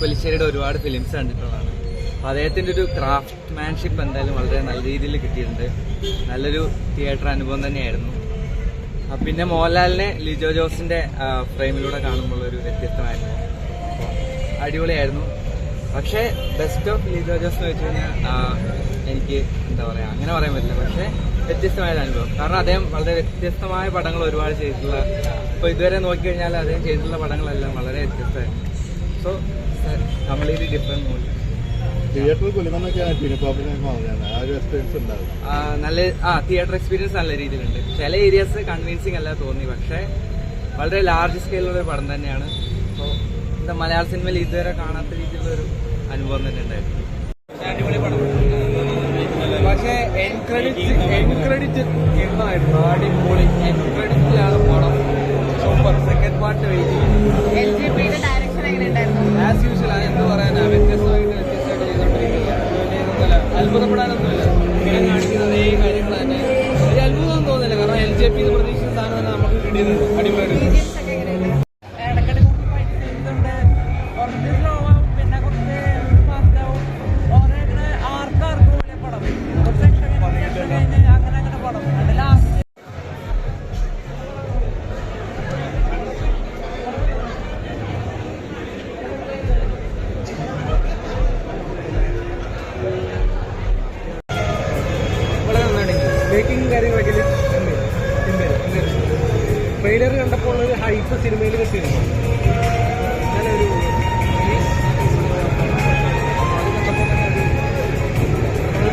പൊലിശ്ശേരിയുടെ ഒരുപാട് ഫിലിംസ് കണ്ടിട്ടുള്ളതാണ്. അപ്പോൾ അദ്ദേഹത്തിൻ്റെ ഒരു ക്രാഫ്റ്റ്മാൻഷിപ്പ് എന്തായാലും വളരെ നല്ല രീതിയിൽ കിട്ടിയിട്ടുണ്ട്. നല്ലൊരു തിയേറ്റർ അനുഭവം തന്നെയായിരുന്നു. പിന്നെ മോഹൻലാലിനെ ലിജോ ജോസിൻ്റെ ഫ്രെയിമിലൂടെ കാണുമ്പോൾ ഒരു വ്യത്യസ്തമായിരുന്നു. അപ്പോൾ അടിപൊളിയായിരുന്നു. പക്ഷേ ബെസ്റ്റ് ഓഫ് ലിജോ ജോസ് എന്ന് വെച്ച് കഴിഞ്ഞാൽ എനിക്ക് എന്താ പറയുക, അങ്ങനെ പറയാൻ പറ്റില്ല. പക്ഷേ വ്യത്യസ്തമായ അനുഭവം. കാരണം അദ്ദേഹം വളരെ വ്യത്യസ്തമായ പടങ്ങൾ ഒരുപാട് ചെയ്തിട്ടുള്ള, ഇപ്പോൾ ഇതുവരെ നോക്കിക്കഴിഞ്ഞാൽ അദ്ദേഹം ചെയ്തിട്ടുള്ള പടങ്ങളെല്ലാം വളരെ വ്യത്യസ്തമായിരുന്നു. So completely different movie. നല്ല തിയേറ്റർ എക്സ്പീരിയൻസ് നല്ല രീതിയിലുണ്ട്. ചില ഏരിയാസ് കൺവിൻസിങ് അല്ല തോന്നി, പക്ഷേ വളരെ ലാർജ് സ്കെയിലുള്ള ഒരു പടം തന്നെയാണ്. സോ എന്താ മലയാള സിനിമയിൽ ഇതുവരെ കാണാത്ത രീതിയിലുള്ളൊരു അനുഭവം തന്നെ ഉണ്ടായിരുന്നു. അടിപൊളി പടം. പക്ഷേ എൻക്രെഡിറ്റ് കിട്ടണമായിരുന്നു. അടിപൊളി എൻക്രെഡിറ്റിലാണ് പടം. Super. Second part wait as usual. എന്ത് പറയാനാ, വ്യത്യസ്തമായിട്ട് ചെയ്തോണ്ടിരിക്കുകയാണ്. അത്ഭുതപ്പെടാനൊന്നുമില്ല. ഇങ്ങനെ കാണിക്കുന്ന അതേ കാര്യങ്ങൾ തന്നെ. ഒരു അത്ഭുതം തോന്നില്ല. കാരണം LJP പ്രതീക്ഷിച്ച സാധനം തന്നെ നമുക്ക് കിട്ടിയിട്ടുണ്ട്. അടിപൊളിയായിട്ട്. മേക്കിംഗ് കാര്യങ്ങളൊക്കെ ട്രെയിലർ കണ്ടപ്പോൾ ഒരു ഹൈപ്പ് സിനിമയിൽ കിട്ടിയിരുന്നു. നല്ലൊരു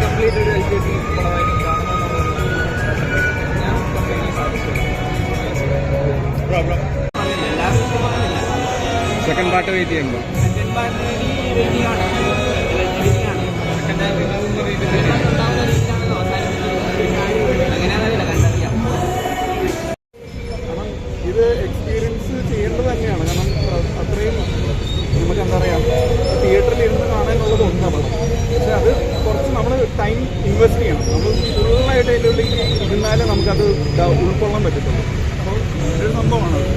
കംപ്ലീറ്റ് ഒരു LJP പടമായിട്ട് സെക്കൻഡ് പാർട്ട് വെയിറ്റ് ചെയ്യുമ്പോൾ സെക്കൻഡ് പാർട്ട് റെഡിയാണ്. ഇത് എക്സ്പീരിയൻസ് ചെയ്യേണ്ടത് തന്നെയാണ്. കാരണം അത്രയും നമുക്ക് എന്താ പറയുക, തിയേറ്ററിൽ ഇരുന്ന് കാണാനുള്ളത് ഒന്നാണ്. പക്ഷെ അത് കുറച്ച് നമ്മൾ ടൈം ഇൻവെസ്റ്റ് ചെയ്യണം. നമ്മൾ ഫുള്ളായിട്ട് അതിൻ്റെ ഉള്ളിൽ ഇരുന്നാലേ നമുക്കത് ഉൾക്കൊള്ളാൻ പറ്റത്തുള്ളൂ. അപ്പോൾ ഒരു സംഭവമാണത്.